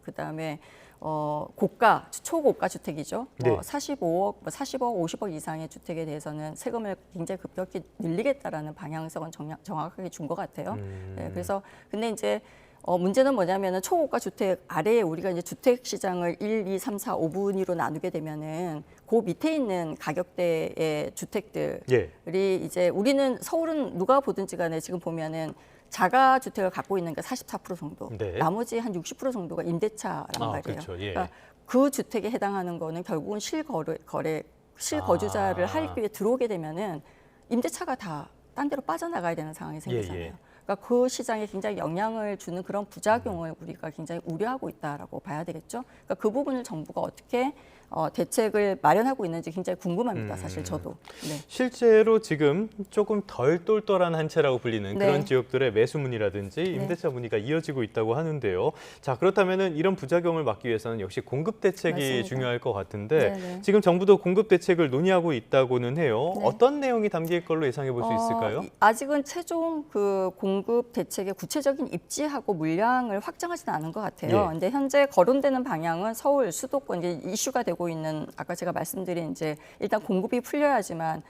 그다음에 고가, 초고가 주택이죠. 45억, 50억 이상의 주택에 대해서는 세금을 굉장히 급격히 늘리겠다라는 방향성은 정확하게 준 것 같아요. 네, 그래서 근데 이제 문제는 뭐냐면은 초고가 주택 아래에 우리가 이제 주택 시장을 1, 2, 3, 4, 5분위로 나누게 되면은 그 밑에 있는 가격대의 주택들이 이제 우리는 서울은 누가 보든지 간에 지금 보면은 자가 주택을 갖고 있는 게 44% 정도, 나머지 한 60% 정도가 임대차란 말이에요. 그렇죠. 그러니까 그 주택에 해당하는 거는 결국은 실거주자를 하기 위해 들어오게 되면은 임대차가 다 딴 데로 빠져나가야 되는 상황이 생기잖아요. 그러니까 그 시장에 굉장히 영향을 주는 그런 부작용을 우리가 굉장히 우려하고 있다라고 봐야 되겠죠. 그러니까 그 부분을 정부가 어떻게 대책을 마련하고 있는지 굉장히 궁금합니다. 사실 저도. 네. 실제로 지금 조금 덜 똘똘한 한 채라고 불리는 네. 그런 지역들의 매수 문의라든지 임대차 문의가 이어지고 있다고 하는데요. 자, 그렇다면은 이런 부작용을 막기 위해서는 역시 공급 대책이 맞습니다. 중요할 것 같은데 네네. 지금 정부도 공급 대책을 논의하고 있다고는 해요. 어떤 내용이 담길 걸로 예상해 볼 수 있을까요? 아직은 최종 그 공급 대책의 구체적인 입지하고 물량을 확정하지는 않은 것 같아요. 근데 현재 거론되는 방향은 서울 수도권 이제 이슈가 되고 있는 아까 제가 말씀드린 이제 일단 공급이 풀려야지만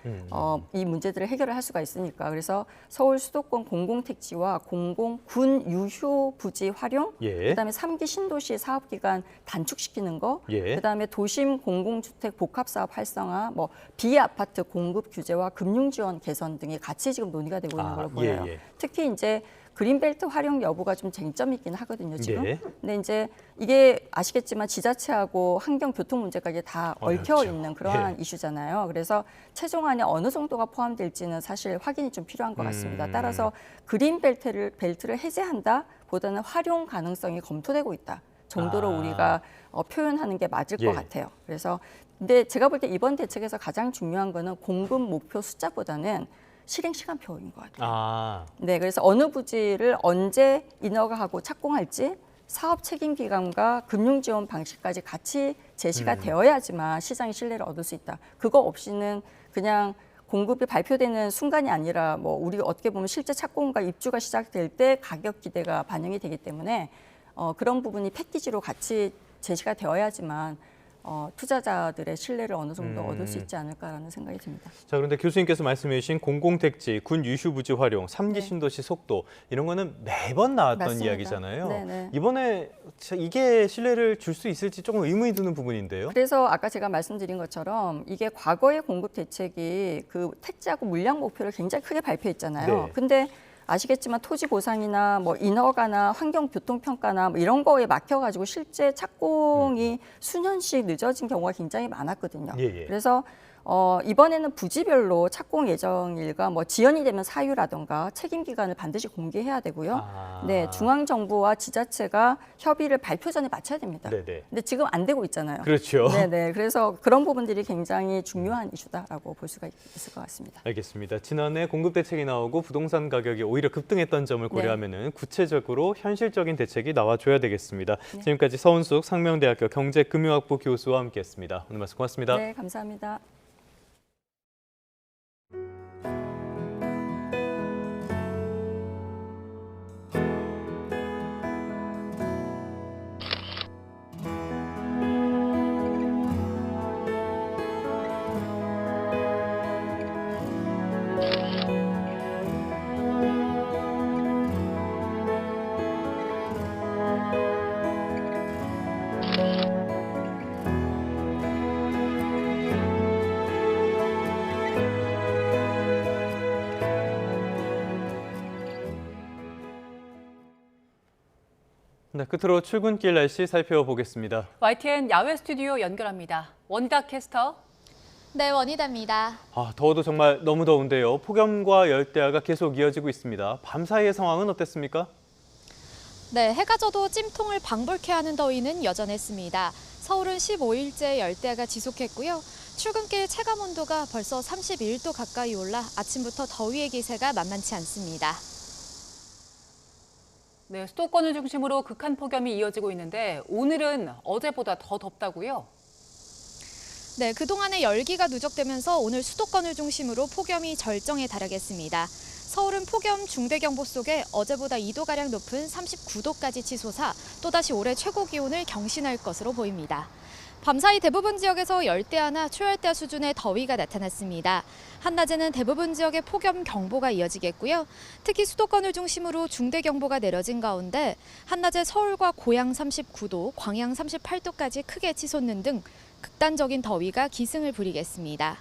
이 문제들을 해결을 할 수가 있으니까 그래서 서울 수도권 공공택지와 공공군 유휴 부지 활용, 그다음에 3기 신도시 사업 기간 단축시키는 거, 그다음에 도심 공공주택 복합사업 활성화, 뭐 비아파트 공급 규제와 금융 지원 개선 등이 같이 지금 논의가 되고 있는 걸로 보여요. 특히 이제 그린벨트 활용 여부가 좀 쟁점이 있긴 하거든요, 지금. 근데 이제 이게 아시겠지만 지자체하고 환경 교통 문제까지 다 얽혀 있는 그러한 이슈잖아요. 그래서 최종안에 어느 정도가 포함될지는 사실 확인이 좀 필요한 것 같습니다. 따라서 그린벨트를 해제한다 보다는 활용 가능성이 검토되고 있다 정도로 우리가 표현하는 게 맞을 것 같아요. 그래서 근데 제가 볼 때 이번 대책에서 가장 중요한 거는 공급 목표 숫자보다는 실행 시간표인 것 같아요. 아, 네, 그래서 어느 부지를 언제 인허가하고 착공할지 사업 책임 기관과 금융 지원 방식까지 같이 제시가 되어야지만 시장의 신뢰를 얻을 수 있다. 그거 없이는 그냥 공급이 발표되는 순간이 아니라 뭐 우리가 어떻게 보면 실제 착공과 입주가 시작될 때 가격 기대가 반영이 되기 때문에 그런 부분이 패키지로 같이 제시가 되어야지만 투자자들의 신뢰를 어느 정도 얻을 수 있지 않을까라는 생각이 듭니다. 자, 그런데 교수님께서 말씀해 주신 공공택지, 군 유휴부지 활용, 3기 신도시 속도 이런 거는 매번 나왔던 맞습니다. 이야기잖아요. 네네. 이번에 이게 신뢰를 줄 수 있을지 조금 의문이 드는 부분인데요. 그래서 아까 제가 말씀드린 것처럼 이게 과거의 공급 대책이 그 택지하고 물량 목표를 굉장히 크게 발표했잖아요. 네. 근데 아시겠지만 토지 보상이나 뭐 인허가나 환경 교통 평가나 뭐 이런 거에 막혀가지고 실제 착공이 수년씩 늦어진 경우가 굉장히 많았거든요. 예. 그래서 이번에는 부지별로 착공 예정일과 뭐 지연이 되면 사유라던가 책임 기간을 반드시 공개해야 되고요. 네, 중앙 정부와 지자체가 협의를 발표 전에 마쳐야 됩니다. 네네. 근데 지금 안 되고 있잖아요. 그렇죠. 네네. 그래서 그런 부분들이 굉장히 중요한 이슈다라고 볼 수가 있을 것 같습니다. 알겠습니다. 지난해 공급 대책이 나오고 부동산 가격이 오히려 급등했던 점을 고려하면은 구체적으로 현실적인 대책이 나와줘야 되겠습니다. 지금까지 서은숙 상명대학교 경제금융학부 교수와 함께했습니다. 오늘 말씀 고맙습니다. 네, 감사합니다. 네, 끝으로 출근길 날씨 살펴보겠습니다. YTN 야외 스튜디오 연결합니다. 원희다 캐스터. 네, 원희다입니다. 더워도 정말 너무 더운데요. 폭염과 열대야가 계속 이어지고 있습니다. 밤 사이의 상황은 어땠습니까? 네, 해가 져도 찜통을 방불케 하는 더위는 여전했습니다. 서울은 15일째 열대야가 지속했고요. 출근길 체감 온도가 벌써 31도 가까이 올라 아침부터 더위의 기세가 만만치 않습니다. 네, 수도권을 중심으로 극한 폭염이 이어지고 있는데 오늘은 어제보다 더 덥다고요? 네, 그동안의 열기가 누적되면서 오늘 수도권을 중심으로 폭염이 절정에 달하겠습니다. 서울은 폭염 중대경보 속에 어제보다 2도가량 높은 39도까지 치솟아 또다시 올해 최고 기온을 경신할 것으로 보입니다. 밤사이 대부분 지역에서 열대야나 초열대야 수준의 더위가 나타났습니다. 한낮에는 대부분 지역에 폭염 경보가 이어지겠고요. 특히 수도권을 중심으로 중대경보가 내려진 가운데 한낮에 서울과 고양 39도, 광양 38도까지 크게 치솟는 등 극단적인 더위가 기승을 부리겠습니다.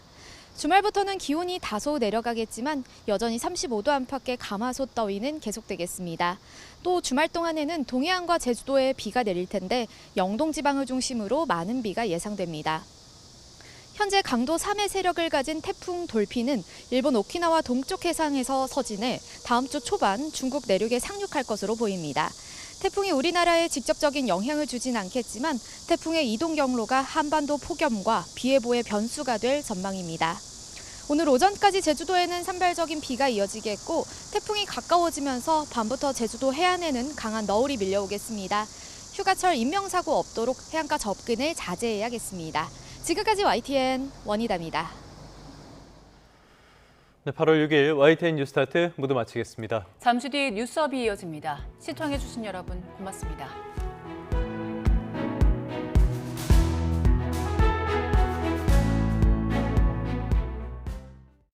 주말부터는 기온이 다소 내려가겠지만 여전히 35도 안팎의 가마솥 더위는 계속되겠습니다. 또 주말 동안에는 동해안과 제주도에 비가 내릴 텐데 영동 지방을 중심으로 많은 비가 예상됩니다. 현재 강도 3의 세력을 가진 태풍 돌피는 일본 오키나와 동쪽 해상에서 서진해 다음 주 초반 중국 내륙에 상륙할 것으로 보입니다. 태풍이 우리나라에 직접적인 영향을 주진 않겠지만 태풍의 이동 경로가 한반도 폭염과 비 예보의 변수가 될 전망입니다. 오늘 오전까지 제주도에는 산발적인 비가 이어지겠고 태풍이 가까워지면서 밤부터 제주도 해안에는 강한 너울이 밀려오겠습니다. 휴가철 인명사고 없도록 해안가 접근을 자제해야겠습니다. 지금까지 YTN 원희다입니다. 네, 8월 6일 YTN 뉴스타트 모두 마치겠습니다. 잠시 뒤 뉴스업이 이어집니다. 시청해주신 여러분 고맙습니다.